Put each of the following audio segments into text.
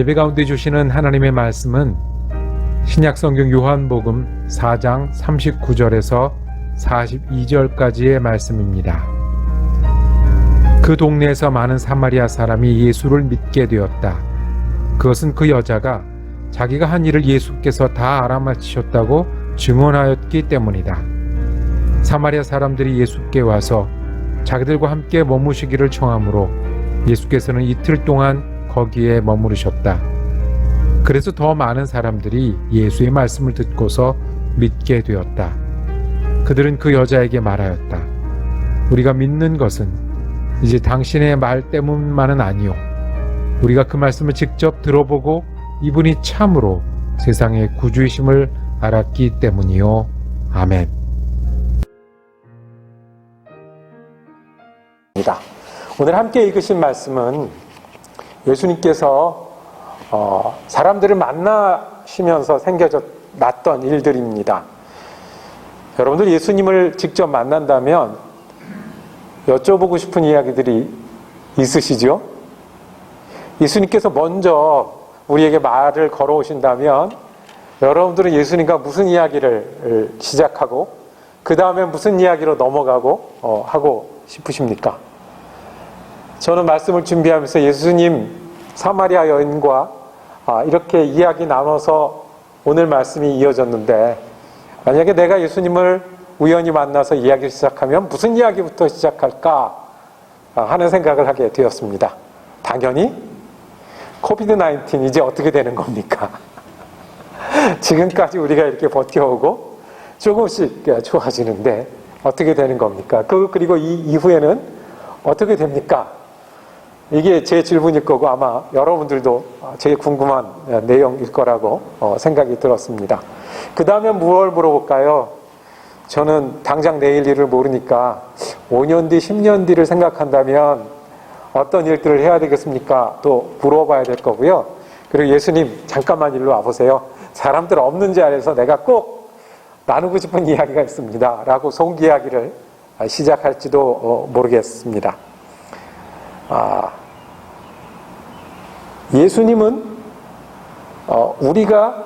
예배 가운데 주시는 하나님의 말씀은 신약성경 요한복음 4장 39절에서 42절까지의 말씀입니다. 그 동네에서 많은 사마리아 사람이 예수를 믿게 되었다. 그것은 그 여자가 자기가 한 일을 예수께서 다 알아맞히셨다고 증언하였기 때문이다. 사마리아 사람들이 예수께 와서 자기들과 함께 머무시기를 청하므로 예수께서는 이틀 동안 거기에 머무르셨다. 그래서 더 많은 사람들이 예수의 말씀을 듣고서 믿게 되었다. 그들은 그 여자에게 말하였다. 우리가 믿는 것은 이제 당신의 말 때문만은 아니요, 우리가 그 말씀을 직접 들어보고 이분이 참으로 세상의 구주이심을 알았기 때문이요. 아멘. 오늘 함께 읽으신 말씀은 예수님께서 사람들을 만나시면서 났던 일들입니다. 여러분들 예수님을 직접 만난다면 여쭤보고 싶은 이야기들이 있으시죠? 예수님께서 먼저 우리에게 말을 걸어오신다면 여러분들은 예수님과 무슨 이야기를 시작하고 그 다음에 무슨 이야기로 넘어가고 하고 싶으십니까? 저는 말씀을 준비하면서 예수님 사마리아 여인과 이렇게 이야기 나눠서 오늘 말씀이 이어졌는데, 만약에 내가 예수님을 우연히 만나서 이야기를 시작하면 무슨 이야기부터 시작할까 하는 생각을 하게 되었습니다. 당연히 코비드-19 이제 어떻게 되는 겁니까? 지금까지 우리가 이렇게 버텨오고 조금씩 좋아지는데 어떻게 되는 겁니까? 그리고 이 이후에는 어떻게 됩니까? 이게 제 질문일 거고 아마 여러분들도 제일 궁금한 내용일 거라고 생각이 들었습니다. 그 다음에 무엇을 물어볼까요? 저는 당장 내일 일을 모르니까 5년 뒤, 10년 뒤를 생각한다면 어떤 일들을 해야 되겠습니까? 또 물어봐야 될 거고요. 그리고 예수님 잠깐만 일로 와보세요. 사람들 없는 자리에서 내가 꼭 나누고 싶은 이야기가 있습니다. 라고 속 이야기를 시작할지도 모르겠습니다. 예수님은 우리가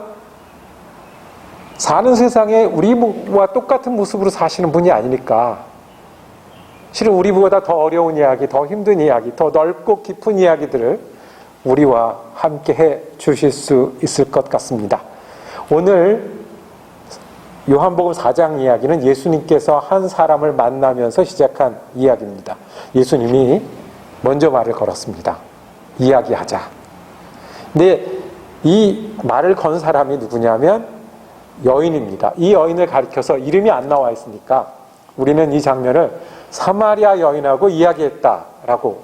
사는 세상에 우리와 똑같은 모습으로 사시는 분이 아니니까 실은 우리보다 더 어려운 이야기, 더 힘든 이야기, 더 넓고 깊은 이야기들을 우리와 함께 해 주실 수 있을 것 같습니다. 오늘 요한복음 4장 이야기는 예수님께서 한 사람을 만나면서 시작한 이야기입니다. 예수님이 먼저 말을 걸었습니다. 이야기하자. 근데 이 말을 건 사람이 누구냐면 여인입니다. 이 여인을 가리켜서 이름이 안 나와 있으니까 우리는 이 장면을 사마리아 여인하고 이야기했다라고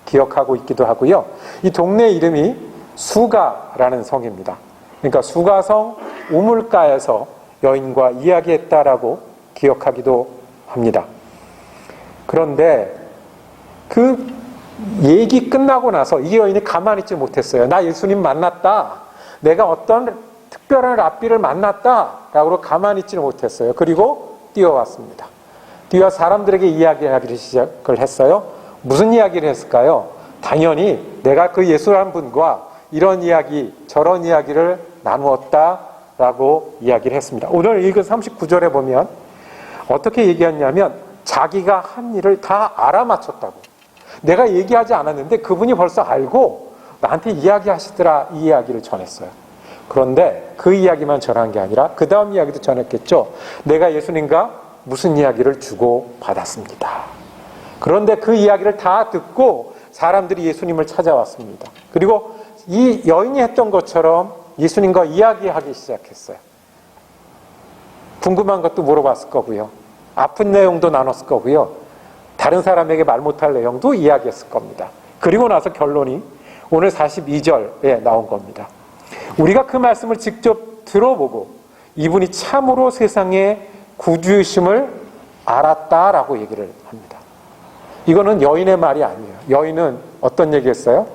기억하고 있기도 하고요. 이 동네 이름이 수가라는 성입니다. 그러니까 수가성 우물가에서 여인과 이야기했다라고 기억하기도 합니다. 그런데 그 얘기 끝나고 나서 이 여인이 가만히 있지 못했어요. 나 예수님 만났다. 내가 어떤 특별한 랍비를 만났다. 라고 가만히 있지는 못했어요. 그리고 뛰어왔습니다. 뛰어 사람들에게 이야기하기를 시작을 했어요. 무슨 이야기를 했을까요? 당연히 내가 그 예수라는 분과 이런 이야기, 저런 이야기를 나누었다라고 이야기를 했습니다. 오늘 읽은 39절에 보면 어떻게 얘기했냐면 자기가 한 일을 다 알아맞혔다고. 내가 얘기하지 않았는데 그분이 벌써 알고 나한테 이야기하시더라, 이 이야기를 전했어요. 그런데 그 이야기만 전한 게 아니라 그 다음 이야기도 전했겠죠. 내가 예수님과 무슨 이야기를 주고 받았습니다. 그런데 그 이야기를 다 듣고 사람들이 예수님을 찾아왔습니다. 그리고 이 여인이 했던 것처럼 예수님과 이야기하기 시작했어요. 궁금한 것도 물어봤을 거고요. 아픈 내용도 나눴을 거고요. 다른 사람에게 말 못할 내용도 이야기했을 겁니다. 그리고 나서 결론이 오늘 42절에 나온 겁니다. 우리가 그 말씀을 직접 들어보고 이분이 참으로 세상의 구주이심을 알았다라고 얘기를 합니다. 이거는 여인의 말이 아니에요. 여인은 어떤 얘기했어요?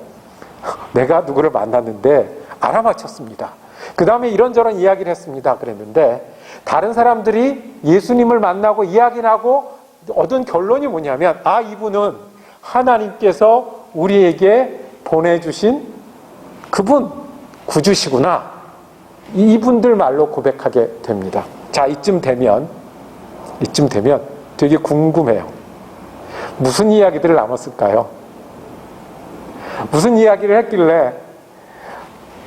내가 누구를 만났는데 알아맞혔습니다. 그 다음에 이런저런 이야기를 했습니다. 그랬는데 다른 사람들이 예수님을 만나고 이야기를 하고 얻은 결론이 뭐냐면 이분은 하나님께서 우리에게 보내주신 그분, 구주시구나. 이분들 말로 고백하게 됩니다. 자, 이쯤 되면 되게 궁금해요. 무슨 이야기들을 나눴을까요? 무슨 이야기를 했길래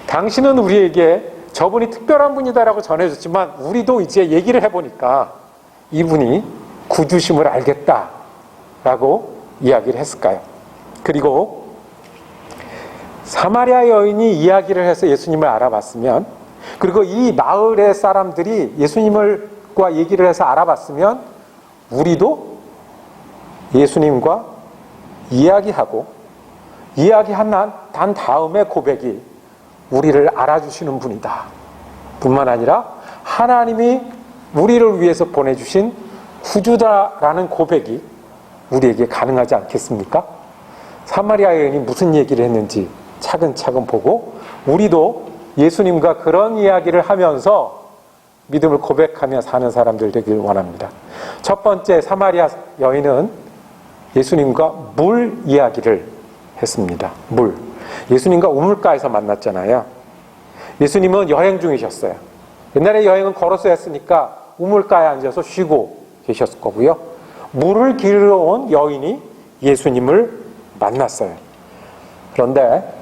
당신은 우리에게 저분이 특별한 분이다라고 전해줬지만 우리도 이제 얘기를 해보니까 이분이 구주심을 알겠다라고 이야기를 했을까요? 그리고 사마리아 여인이 이야기를 해서 예수님을 알아봤으면, 그리고 이 마을의 사람들이 예수님과 얘기를 해서 알아봤으면 우리도 예수님과 이야기하고 이야기한 단 다음에 고백이 우리를 알아주시는 분이다 뿐만 아니라 하나님이 우리를 위해서 보내주신 구주다라는 고백이 우리에게 가능하지 않겠습니까? 사마리아 여인이 무슨 얘기를 했는지 차근차근 보고 우리도 예수님과 그런 이야기를 하면서 믿음을 고백하며 사는 사람들 되길 원합니다. 첫 번째, 사마리아 여인은 예수님과 물 이야기를 했습니다. 물. 예수님과 우물가에서 만났잖아요. 예수님은 여행 중이셨어요. 옛날에 여행은 걸어서 했으니까 우물가에 앉아서 쉬고 계셨을 거고요. 물을 기르러 온 여인이 예수님을 만났어요. 그런데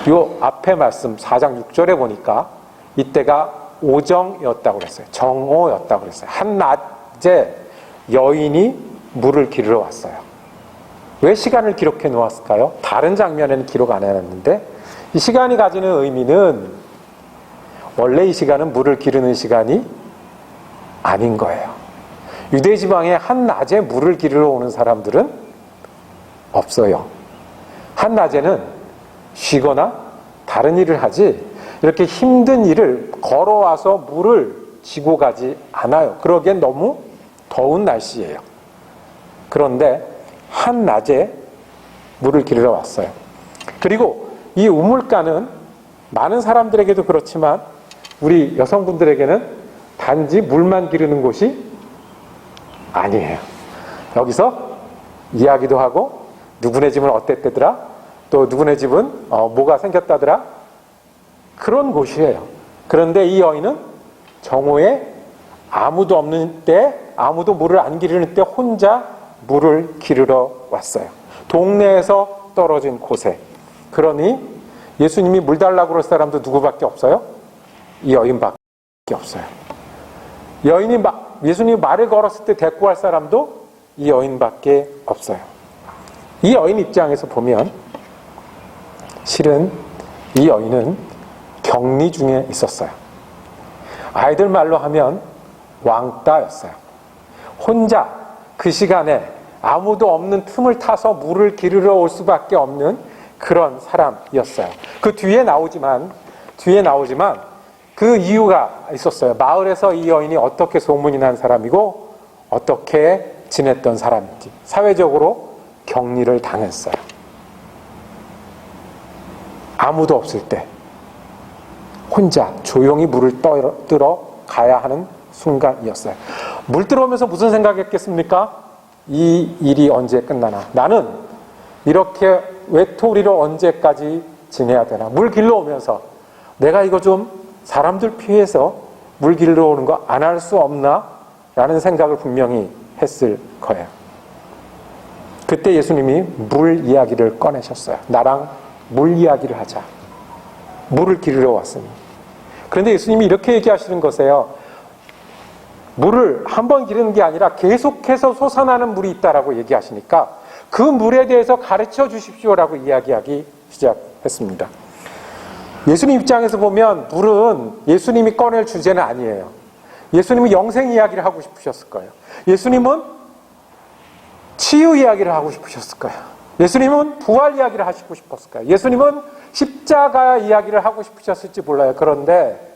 이 앞에 말씀 4장 6절에 보니까 이때가 오정이었다고 그랬어요. 정오였다고 그랬어요. 한낮에 여인이 물을 기르러 왔어요. 왜 시간을 기록해 놓았을까요? 다른 장면에는 기록 안 해놨는데 이 시간이 가지는 의미는 원래 이 시간은 물을 기르는 시간이 아닌 거예요. 유대 지방에 한낮에 물을 기르러 오는 사람들은 없어요. 한낮에는 쉬거나 다른 일을 하지 이렇게 힘든 일을 걸어와서 물을 지고 가지 않아요. 그러기엔 너무 더운 날씨예요. 그런데 한낮에 물을 기르러 왔어요. 그리고 이 우물가는 많은 사람들에게도 그렇지만 우리 여성분들에게는 단지 물만 기르는 곳이 아니에요. 여기서 이야기도 하고 누구네 집은 어땠대더라? 또 누구네 집은 뭐가 생겼다더라? 그런 곳이에요. 그런데 이 여인은 정오에 아무도 없는 때, 아무도 물을 안 기르는 때 혼자 물을 기르러 왔어요. 동네에서 떨어진 곳에. 그러니 예수님이 물 달라고 그럴 사람도 누구밖에 없어요? 이 여인밖에 없어요. 예수님이 말을 걸었을 때 대꾸할 사람도 이 여인밖에 없어요. 이 여인 입장에서 보면 실은 이 여인은 격리 중에 있었어요. 아이들 말로 하면 왕따였어요. 혼자 그 시간에 아무도 없는 틈을 타서 물을 기르러 올 수밖에 없는 그런 사람이었어요. 그 뒤에 나오지만 그 이유가 있었어요. 마을에서 이 여인이 어떻게 소문이 난 사람이고 어떻게 지냈던 사람인지. 사회적으로 격리를 당했어요. 아무도 없을 때 혼자 조용히 물을 떠들어 가야 하는 순간이었어요. 물 들어오면서 무슨 생각했겠습니까? 이 일이 언제 끝나나? 나는 이렇게 외톨이로 언제까지 지내야 되나? 물 길러 오면서 내가 이거 좀 사람들 피해서 물 길러 오는 거 안 할 수 없나? 라는 생각을 분명히 했을 거예요. 그때 예수님이 물 이야기를 꺼내셨어요. 나랑 물 이야기를 하자. 물을 기르러 왔으니. 그런데 예수님이 이렇게 얘기하시는 거세요. 물을 한 번 기르는 게 아니라 계속해서 솟아나는 물이 있다라고 얘기하시니까 그 물에 대해서 가르쳐 주십시오라고 이야기하기 시작했습니다. 예수님 입장에서 보면 물은 예수님이 꺼낼 주제는 아니에요. 예수님은 영생 이야기를 하고 싶으셨을 거예요. 예수님은 치유 이야기를 하고 싶으셨을 거예요. 예수님은 부활 이야기를 하시고 싶었을 거예요. 예수님은 십자가 이야기를 하고 싶으셨을지 몰라요. 그런데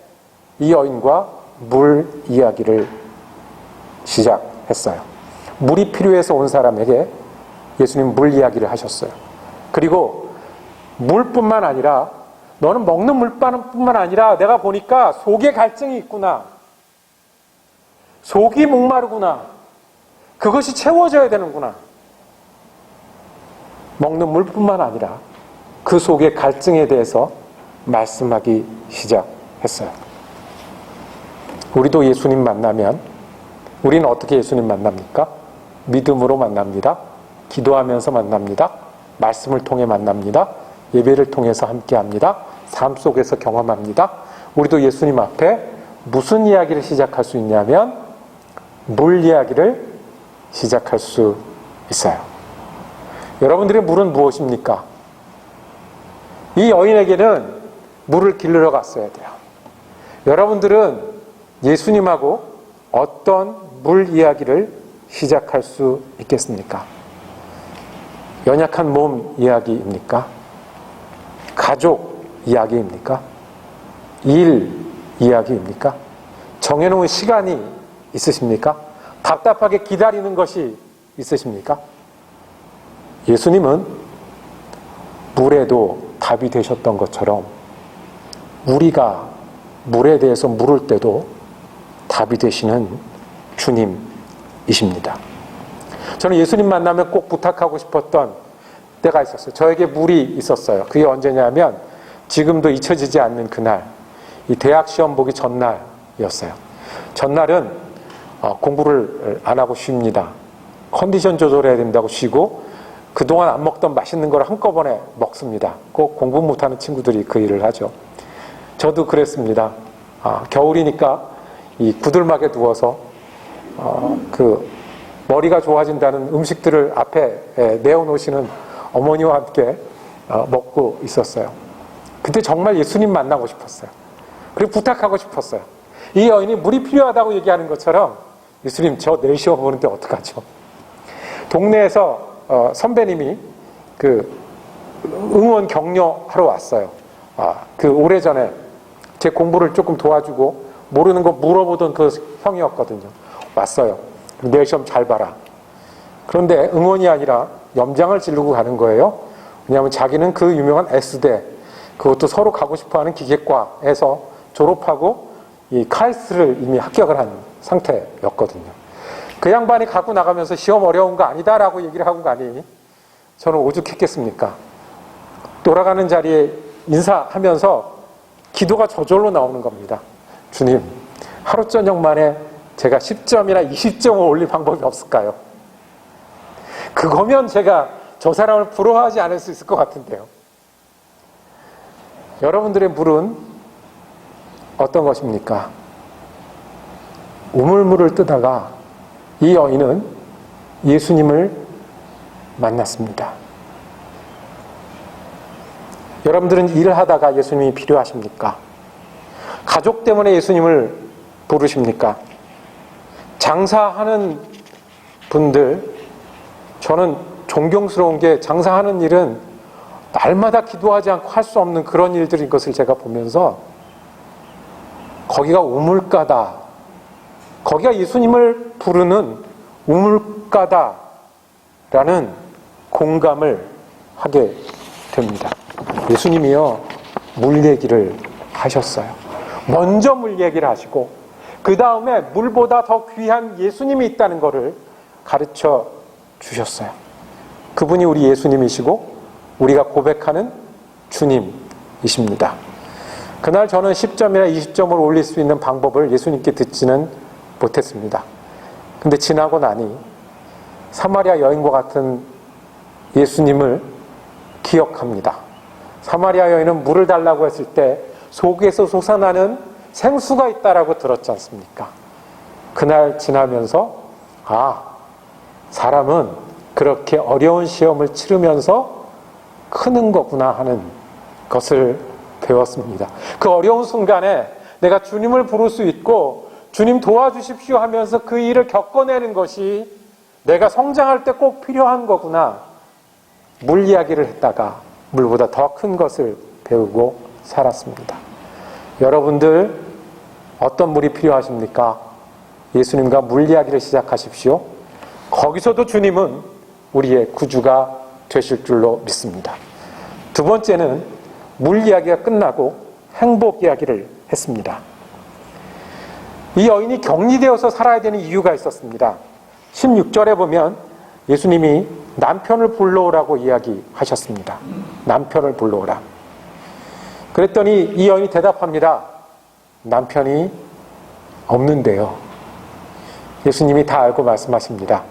이 여인과 물 이야기를 시작했어요. 물이 필요해서 온 사람에게 예수님 물 이야기를 하셨어요. 그리고 물뿐만 아니라 너는 먹는 물뿐만 아니라 내가 보니까 속에 갈증이 있구나. 속이 목마르구나. 그것이 채워져야 되는구나. 먹는 물뿐만 아니라 그 속의 갈증에 대해서 말씀하기 시작했어요. 우리도 예수님 만나면 우리는 어떻게 예수님 만납니까? 믿음으로 만납니다. 기도하면서 만납니다. 말씀을 통해 만납니다. 예배를 통해서 함께합니다. 삶 속에서 경험합니다. 우리도 예수님 앞에 무슨 이야기를 시작할 수 있냐면 물 이야기를 시작할 수 있어요. 여러분들의 물은 무엇입니까? 이 여인에게는 물을 길르러 갔어야 돼요. 여러분들은 예수님하고 어떤 물 이야기를 시작할 수 있겠습니까? 연약한 몸 이야기입니까? 가족 이야기입니까? 일 이야기입니까? 정해놓은 시간이 있으십니까? 답답하게 기다리는 것이 있으십니까? 예수님은 물에도 답이 되셨던 것처럼 우리가 물에 대해서 물을 때도 답이 되시는 주님이십니다. 저는 예수님 만나면 꼭 부탁하고 싶었던 때가 있었어요. 저에게 물이 있었어요. 그게 언제냐면 지금도 잊혀지지 않는 그날, 이 대학 시험 보기 전날이었어요. 전날은 공부를 안 하고 쉽니다. 컨디션 조절해야 된다고 쉬고 그동안 안 먹던 맛있는 걸 한꺼번에 먹습니다. 꼭 공부 못하는 친구들이 그 일을 하죠. 저도 그랬습니다. 겨울이니까 이 구들막에 누워서 그 머리가 좋아진다는 음식들을 앞에 내어놓으시는 어머니와 함께 먹고 있었어요. 그때 정말 예수님 만나고 싶었어요. 그리고 부탁하고 싶었어요. 이 여인이 물이 필요하다고 얘기하는 것처럼 예수님 저 내일 시험 보는데 어떡하죠? 동네에서 선배님이 그 응원 격려하러 왔어요. 그 오래전에 제 공부를 조금 도와주고 모르는 거 물어보던 그 형이었거든요. 왔어요. 내일 시험 잘 봐라. 그런데 응원이 아니라 염장을 지르고 가는 거예요. 왜냐하면 자기는 그 유명한 S대, 그것도 서로 가고 싶어하는 기계과에서 졸업하고 이 칼스를 이미 합격을 한 상태였거든요. 그 양반이 갖고 나가면서 시험 어려운 거 아니다라고 얘기를 하고 가니 저는 오죽했겠습니까? 돌아가는 자리에 인사하면서 기도가 저절로 나오는 겁니다. 주님, 하루 저녁 만에 제가 10점이나 20점을 올릴 방법이 없을까요? 그거면 제가 저 사람을 부러워하지 않을 수 있을 것 같은데요. 여러분들의 물은 어떤 것입니까? 우물물을 뜨다가 이 여인은 예수님을 만났습니다. 여러분들은 일을 하다가 예수님이 필요하십니까? 가족 때문에 예수님을 부르십니까? 장사하는 분들, 저는 존경스러운 게 장사하는 일은 날마다 기도하지 않고 할 수 없는 그런 일들인 것을 제가 보면서 거기가 우물가다, 거기가 예수님을 부르는 우물가다라는 공감을 하게 됩니다. 예수님이요, 물 얘기를 하셨어요. 먼저 물 얘기를 하시고 그 다음에 물보다 더 귀한 예수님이 있다는 것을 가르쳐 주셨어요. 그분이 우리 예수님이시고 우리가 고백하는 주님이십니다. 그날 저는 10점이나 20점을 올릴 수 있는 방법을 예수님께 듣지는 못했습니다. 근데 지나고 나니 사마리아 여인과 같은 예수님을 기억합니다. 사마리아 여인은 물을 달라고 했을 때 속에서 솟아나는 생수가 있다라고 들었지 않습니까? 그날 지나면서 사람은 그렇게 어려운 시험을 치르면서 크는 거구나 하는 것을 배웠습니다. 그 어려운 순간에 내가 주님을 부를 수 있고 주님 도와주십시오 하면서 그 일을 겪어내는 것이 내가 성장할 때 꼭 필요한 거구나. 물 이야기를 했다가 물보다 더 큰 것을 배우고 살았습니다. 여러분들 어떤 물이 필요하십니까? 예수님과 물 이야기를 시작하십시오. 거기서도 주님은 우리의 구주가 되실 줄로 믿습니다. 두 번째는 물 이야기가 끝나고 행복 이야기를 했습니다. 이 여인이 격리되어서 살아야 되는 이유가 있었습니다. 16절에 보면 예수님이 남편을 불러오라고 이야기하셨습니다. 남편을 불러오라. 그랬더니 이 여인이 대답합니다. 남편이 없는데요. 예수님이 다 알고 말씀하십니다.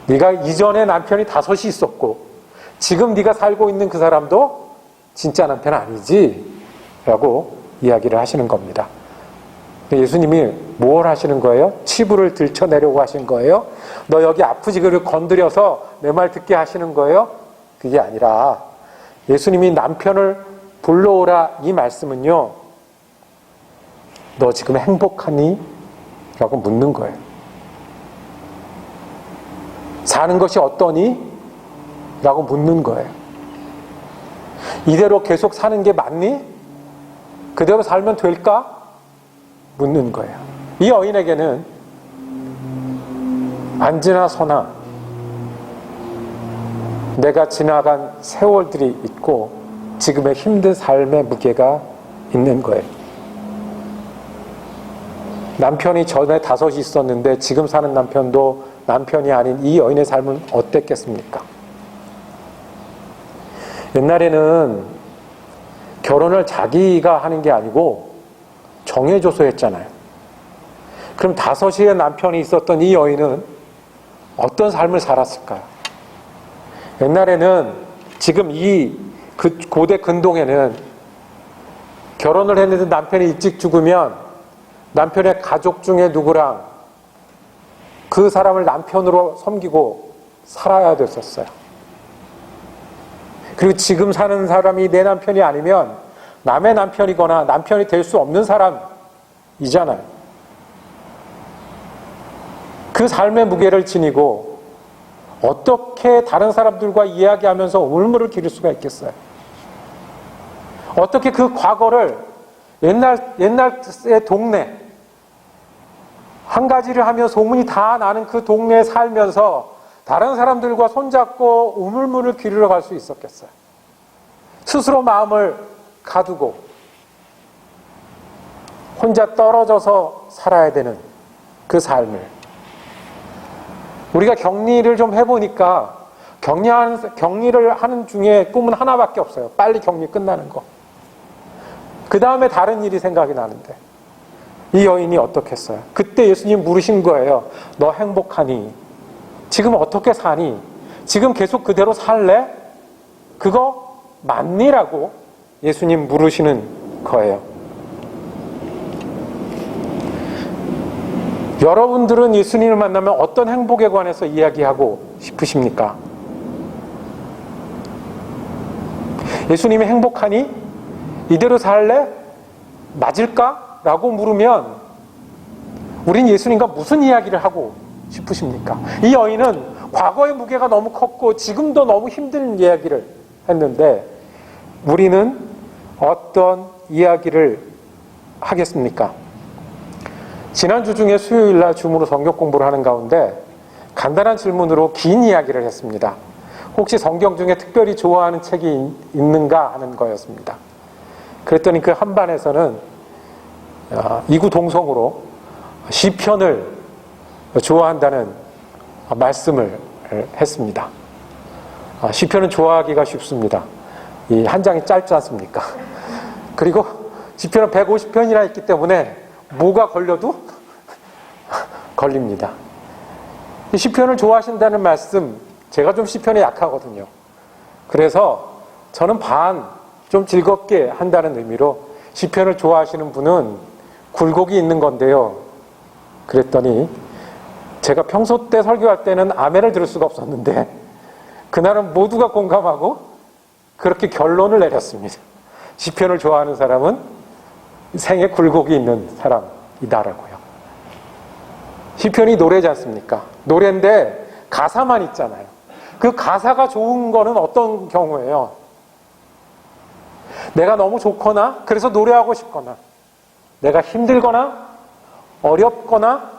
네가 이전에 남편이 5이 있었고 지금 네가 살고 있는 그 사람도 진짜 남편 아니지? 라고 이야기를 하시는 겁니다. 예수님이 뭘 하시는 거예요? 치부를 들춰내려고 하신 거예요? 너 여기 아프지? 그를 건드려서 내 말 듣게 하시는 거예요? 그게 아니라 예수님이 남편을 불러오라 이 말씀은요, 너 지금 행복하니? 라고 묻는 거예요. 사는 것이 어떠니? 라고 묻는 거예요. 이대로 계속 사는 게 맞니? 그대로 살면 될까? 묻는 거예요. 이 여인에게는 안지나 서나 내가 지나간 세월들이 있고 지금의 힘든 삶의 무게가 있는 거예요. 남편이 전에 5이 있었는데 지금 사는 남편도 남편이 아닌 이 여인의 삶은 어땠겠습니까? 옛날에는 결혼을 자기가 하는 게 아니고 정해줘서 했잖아요. 그럼 5의 남편이 있었던 이 여인은 어떤 삶을 살았을까요? 옛날에는 지금 그 고대 근동에는 결혼을 했는데 남편이 일찍 죽으면 남편의 가족 중에 누구랑 그 사람을 남편으로 섬기고 살아야 됐었어요. 그리고 지금 사는 사람이 내 남편이 아니면 남의 남편이거나 남편이 될 수 없는 사람이잖아요. 그 삶의 무게를 지니고 어떻게 다른 사람들과 이야기하면서 우물물을 기를 수가 있겠어요? 어떻게 그 과거를 옛날의 동네 한 가지를 하며 소문이 다 나는 그 동네에 살면서 다른 사람들과 손잡고 우물물을 기르러 갈 수 있었겠어요? 스스로 마음을 가두고 혼자 떨어져서 살아야 되는 그 삶을 우리가 격리를 좀 해보니까 격리를 하는 중에 꿈은 하나밖에 없어요. 빨리 격리 끝나는 거. 그 다음에 다른 일이 생각이 나는데 이 여인이 어떻겠어요? 그때 예수님 물으신 거예요. 너 행복하니? 지금 어떻게 사니? 지금 계속 그대로 살래? 그거 맞니라고 예수님 물으시는 거예요. 여러분들은 예수님을 만나면 어떤 행복에 관해서 이야기하고 싶으십니까? 예수님이 행복하니? 이대로 살래? 맞을까? 라고 물으면 우린 예수님과 무슨 이야기를 하고 싶으십니까? 이 여인은 과거의 무게가 너무 컸고 지금도 너무 힘든 이야기를 했는데 우리는 어떤 이야기를 하겠습니까? 지난주 중에 수요일날 줌으로 성경 공부를 하는 가운데 간단한 질문으로 긴 이야기를 했습니다. 혹시 성경 중에 특별히 좋아하는 책이 있는가 하는 거였습니다. 그랬더니 그 한반에서는 이구동성으로 시편을 좋아한다는 말씀을 했습니다. 시편은 좋아하기가 쉽습니다. 이 한 장이 짧지 않습니까? 그리고 시편은 150편이나 있기 때문에 뭐가 걸려도 걸립니다. 시편을 좋아하신다는 말씀, 제가 좀 시편에 약하거든요. 그래서 저는 좀 즐겁게 한다는 의미로 시편을 좋아하시는 분은 굴곡이 있는 건데요. 그랬더니 제가 평소 때 설교할 때는 아멘을 들을 수가 없었는데 그날은 모두가 공감하고 그렇게 결론을 내렸습니다. 시편을 좋아하는 사람은 생에 굴곡이 있는 사람이다라고요. 시편이 노래지 않습니까? 노래인데 가사만 있잖아요. 그 가사가 좋은 거는 어떤 경우예요? 내가 너무 좋거나 그래서 노래하고 싶거나 내가 힘들거나 어렵거나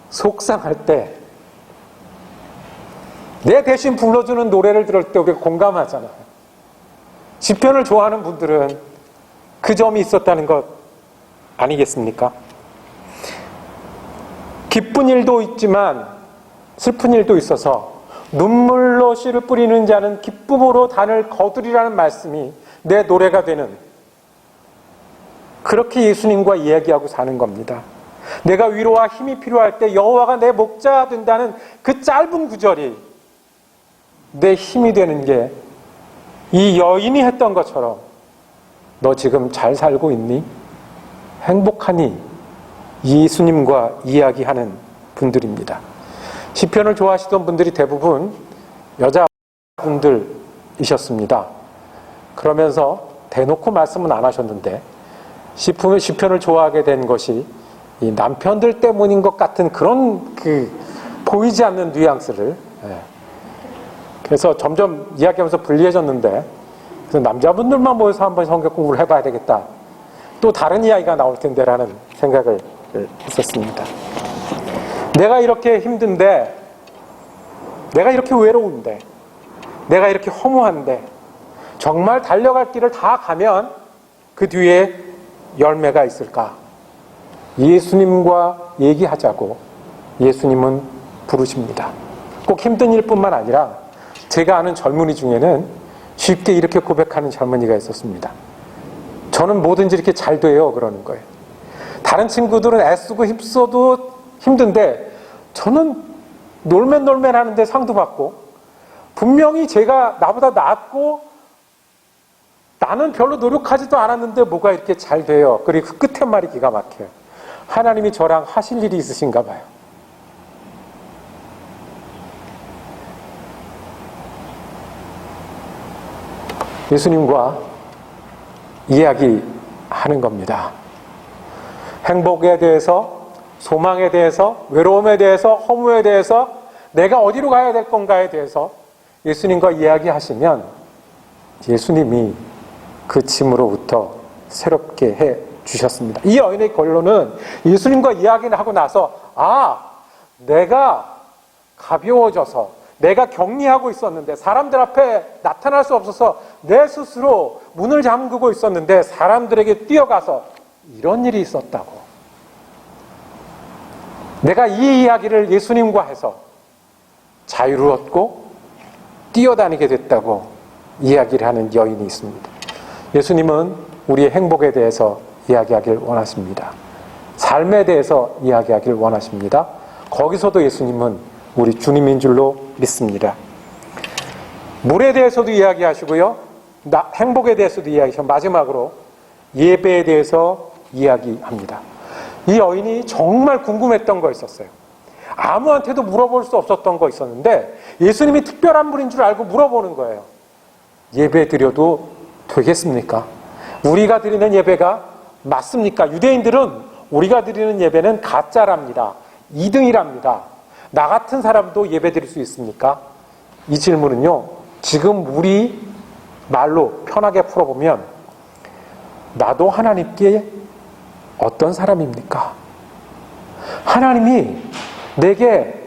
속상할 때 내 대신 불러주는 노래를 들을 때 우리가 공감하잖아요. 시편을 좋아하는 분들은 그 점이 있었다는 것 아니겠습니까? 기쁜 일도 있지만 슬픈 일도 있어서 눈물로 씨를 뿌리는 자는 기쁨으로 단을 거두리라는 말씀이 내 노래가 되는 그렇게 예수님과 이야기하고 사는 겁니다. 내가 위로와 힘이 필요할 때 여호와가 내 목자가 된다는 그 짧은 구절이 내 힘이 되는 게 이 여인이 했던 것처럼 너 지금 잘 살고 있니? 행복하니? 예수님과 이야기하는 분들입니다. 시편을 좋아하시던 분들이 대부분 여자분들이셨습니다. 그러면서 대놓고 말씀은 안 하셨는데 시편을 좋아하게 된 것이 이 남편들 때문인 것 같은 그런 보이지 않는 뉘앙스를 그래서 점점 이야기하면서 불리해졌는데 그래서 남자분들만 모여서 한번 성경 공부를 해봐야 되겠다. 또 다른 이야기가 나올 텐데라는 생각을 했었습니다. 내가 이렇게 힘든데, 내가 이렇게 외로운데, 내가 이렇게 허무한데 정말 달려갈 길을 다 가면 그 뒤에 열매가 있을까? 예수님과 얘기하자고 예수님은 부르십니다. 꼭 힘든 일뿐만 아니라 제가 아는 젊은이 중에는 쉽게 이렇게 고백하는 젊은이가 있었습니다. 저는 뭐든지 이렇게 잘 돼요 그러는 거예요. 다른 친구들은 애쓰고 힘써도 힘든데 저는 놀맨 하는데 상도 받고 분명히 제가 나보다 낫고 나는 별로 노력하지도 않았는데 뭐가 이렇게 잘 돼요. 그리고 그 끝에 말이 기가 막혀요. 하나님이 저랑 하실 일이 있으신가 봐요. 예수님과 이야기하는 겁니다. 행복에 대해서, 소망에 대해서, 외로움에 대해서, 허무에 대해서, 내가 어디로 가야 될 건가에 대해서 예수님과 이야기하시면 예수님이 그 짐으로부터 새롭게 해 주셨습니다. 이 여인의 결론은 예수님과 이야기를 하고 나서 내가 가벼워져서 내가 격리하고 있었는데 사람들 앞에 나타날 수 없어서 내 스스로 문을 잠그고 있었는데 사람들에게 뛰어가서 이런 일이 있었다고. 내가 이 이야기를 예수님과 해서 자유를 얻고 뛰어다니게 됐다고 이야기를 하는 여인이 있습니다. 예수님은 우리의 행복에 대해서 이야기하길 원하십니다. 삶에 대해서 이야기하길 원하십니다. 거기서도 예수님은 우리 주님인 줄로 믿습니다. 물에 대해서도 이야기하시고요. 행복에 대해서도 이야기하시고 마지막으로 예배에 대해서 이야기합니다. 이 여인이 정말 궁금했던 거 있었어요. 아무한테도 물어볼 수 없었던 거 있었는데 예수님이 특별한 분인 줄 알고 물어보는 거예요. 예배 드려도 되겠습니까? 우리가 드리는 예배가 맞습니까? 유대인들은 우리가 드리는 예배는 가짜랍니다. 2등이랍니다. 나 같은 사람도 예배 드릴 수 있습니까? 이 질문은요, 지금 우리 말로 편하게 풀어보면 나도 하나님께 어떤 사람입니까? 하나님이 내게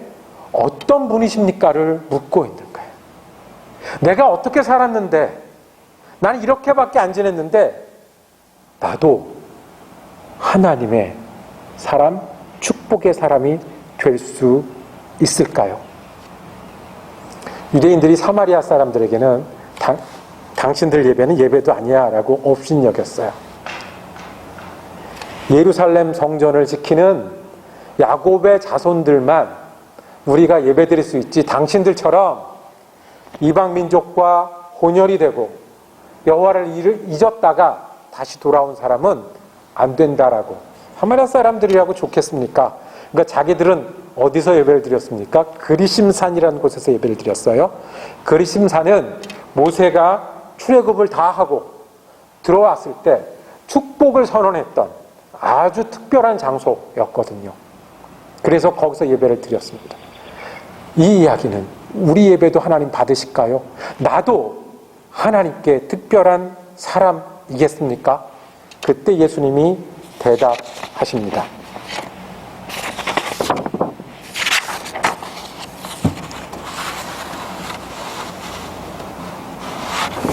어떤 분이십니까를 묻고 있는 거예요. 내가 어떻게 살았는데 나는 이렇게밖에 안 지냈는데 나도 하나님의 사람, 축복의 사람이 될 수 있을까요? 유대인들이 사마리아 사람들에게는 당신들 예배는 예배도 아니야 라고 업신여겼어요. 예루살렘 성전을 지키는 야곱의 자손들만 우리가 예배드릴 수 있지 당신들처럼 이방 민족과 혼혈이 되고 여호와를 잊었다가 다시 돌아온 사람은 안 된다라고. 사마리아 사람들이라고 좋겠습니까? 그러니까 자기들은 어디서 예배를 드렸습니까? 그리심산이라는 곳에서 예배를 드렸어요. 그리심산은 모세가 출애굽을 다 하고 들어왔을 때 축복을 선언했던 아주 특별한 장소였거든요. 그래서 거기서 예배를 드렸습니다. 이 이야기는 우리 예배도 하나님 받으실까요? 나도 하나님께 특별한 사람이겠습니까? 그때 예수님이 대답하십니다.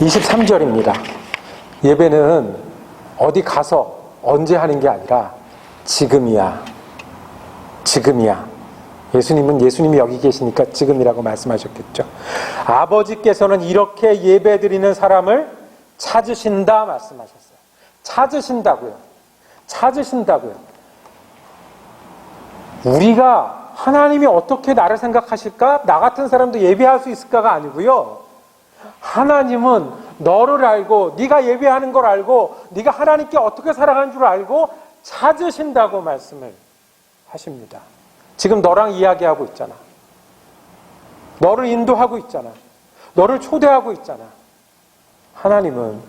23절입니다. 예배는 어디 가서 언제 하는 게 아니라 지금이야. 지금이야. 예수님이 여기 계시니까 지금이라고 말씀하셨겠죠. 아버지께서는 이렇게 예배드리는 사람을 찾으신다 말씀하셨어요. 찾으신다고요. 찾으신다고요. 우리가 하나님이 어떻게 나를 생각하실까? 나 같은 사람도 예배할 수 있을까가 아니고요. 하나님은 너를 알고 네가 예배하는 걸 알고 네가 하나님께 어떻게 살아가는 줄 알고 찾으신다고 말씀을 하십니다. 지금 너랑 이야기하고 있잖아. 너를 인도하고 있잖아. 너를 초대하고 있잖아. 하나님은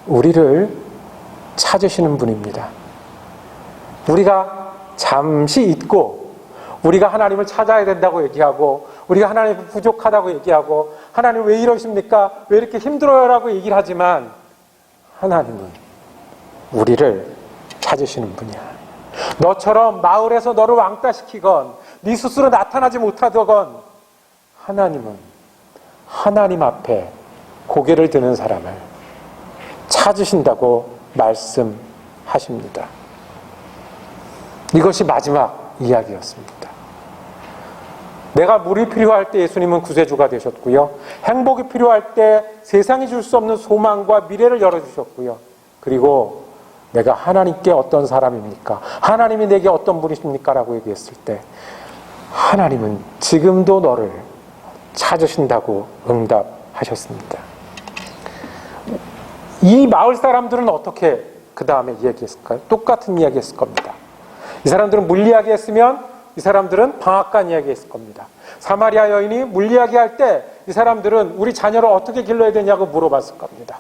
우리를 찾으시는 분입니다. 우리가 잠시 잊고 우리가 하나님을 찾아야 된다고 얘기하고 우리가 하나님 부족하다고 얘기하고 하나님 왜 이러십니까? 왜 이렇게 힘들어요? 라고 얘기를 하지만 하나님은 우리를 찾으시는 분이야. 너처럼 마을에서 너를 왕따시키건 네 스스로 나타나지 못하더건 하나님은 하나님 앞에 고개를 드는 사람을 찾으신다고 말씀하십니다. 이것이 마지막 이야기였습니다. 내가 물이 필요할 때 예수님은 구세주가 되셨고요. 행복이 필요할 때 세상이 줄 수 없는 소망과 미래를 열어주셨고요. 그리고 내가 하나님께 어떤 사람입니까? 하나님이 내게 어떤 분이십니까? 라고 얘기했을 때 하나님은 지금도 너를 찾으신다고 응답하셨습니다. 이 마을 사람들은 어떻게 그 다음에 이야기했을까요? 똑같은 이야기했을 겁니다. 이 사람들은 물 이야기했으면 이 사람들은 방앗간 이야기했을 겁니다. 사마리아 여인이 물 이야기할 때 이 사람들은 우리 자녀를 어떻게 길러야 되냐고 물어봤을 겁니다.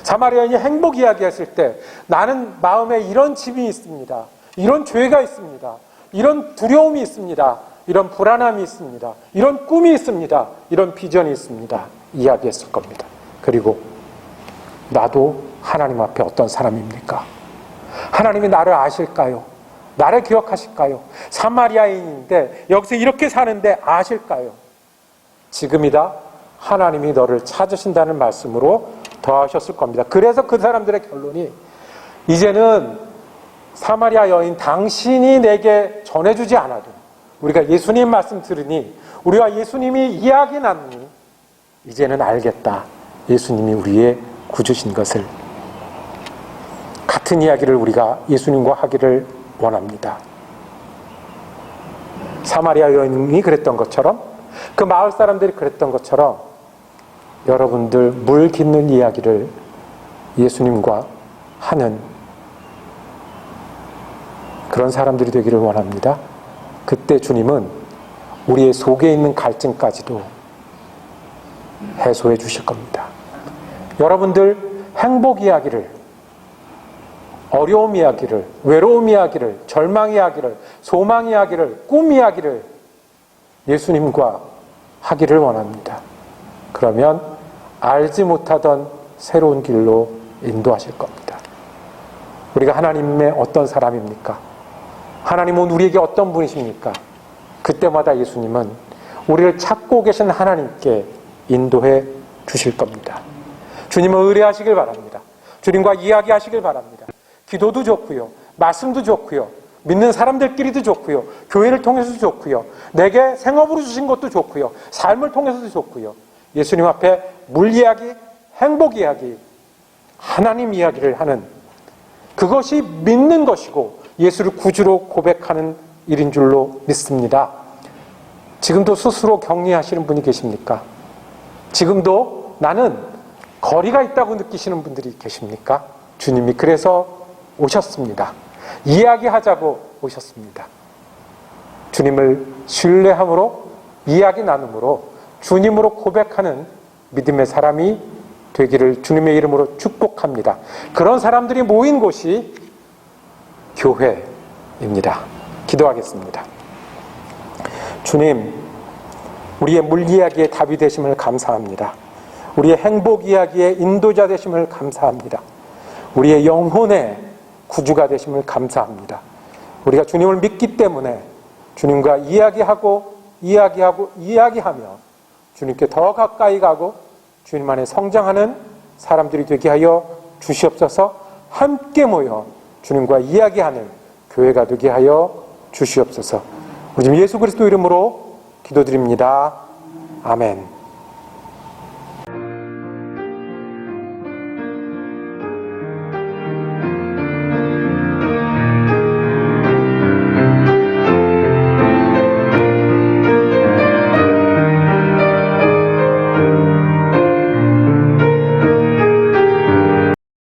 사마리아 여인이 행복 이야기했을 때 나는 마음에 이런 짐이 있습니다. 이런 죄가 있습니다. 이런 두려움이 있습니다. 이런 불안함이 있습니다. 이런 꿈이 있습니다. 이런 비전이 있습니다. 이야기했을 겁니다. 그리고 나도 하나님 앞에 어떤 사람입니까? 하나님이 나를 아실까요? 나를 기억하실까요? 사마리아인인데 여기서 이렇게 사는데 아실까요? 지금이다 하나님이 너를 찾으신다는 말씀으로 더하셨을 겁니다. 그래서 그 사람들의 결론이 이제는 사마리아 여인 당신이 내게 전해주지 않아도 우리가 예수님 말씀 들으니 우리와 예수님이 이야기 나누니 이제는 알겠다. 예수님이 우리의 구주신 것을. 같은 이야기를 우리가 예수님과 하기를 원합니다. 사마리아 여인이 그랬던 것처럼 그 마을 사람들이 그랬던 것처럼 여러분들 물 깃는 이야기를 예수님과 하는 그런 사람들이 되기를 원합니다. 그때 주님은 우리의 속에 있는 갈증까지도 해소해 주실 겁니다. 여러분들 행복 이야기를, 어려움 이야기를, 외로움 이야기를, 절망 이야기를, 소망 이야기를, 꿈 이야기를 예수님과 하기를 원합니다. 그러면 알지 못하던 새로운 길로 인도하실 겁니다. 우리가 하나님의 어떤 사람입니까? 하나님은 우리에게 어떤 분이십니까? 그때마다 예수님은 우리를 찾고 계신 하나님께 인도해 주실 겁니다. 주님은 의뢰하시길 바랍니다. 주님과 이야기하시길 바랍니다. 기도도 좋고요. 말씀도 좋고요. 믿는 사람들끼리도 좋고요. 교회를 통해서도 좋고요. 내게 생업으로 주신 것도 좋고요. 삶을 통해서도 좋고요. 예수님 앞에 물 이야기, 행복 이야기, 하나님 이야기를 하는 그것이 믿는 것이고 예수를 구주로 고백하는 일인 줄로 믿습니다. 지금도 스스로 격리하시는 분이 계십니까? 지금도 나는 거리가 있다고 느끼시는 분들이 계십니까? 주님이 그래서 오셨습니다. 이야기하자고 오셨습니다. 주님을 신뢰함으로 이야기 나눔으로 주님으로 고백하는 믿음의 사람이 되기를 주님의 이름으로 축복합니다. 그런 사람들이 모인 곳이 교회입니다. 기도하겠습니다. 주님, 우리의 물 이야기의 답이 되심을 감사합니다. 우리의 행복 이야기의 인도자 되심을 감사합니다. 우리의 영혼의 구주가 되심을 감사합니다. 우리가 주님을 믿기 때문에 주님과 이야기하며 주님께 더 가까이 가고 주님 안에 성장하는 사람들이 되게 하여 주시옵소서. 함께 모여 주님과 이야기하는 교회가 되게 하여 주시옵소서. 우리 주님 예수 그리스도 이름으로 기도드립니다. 아멘.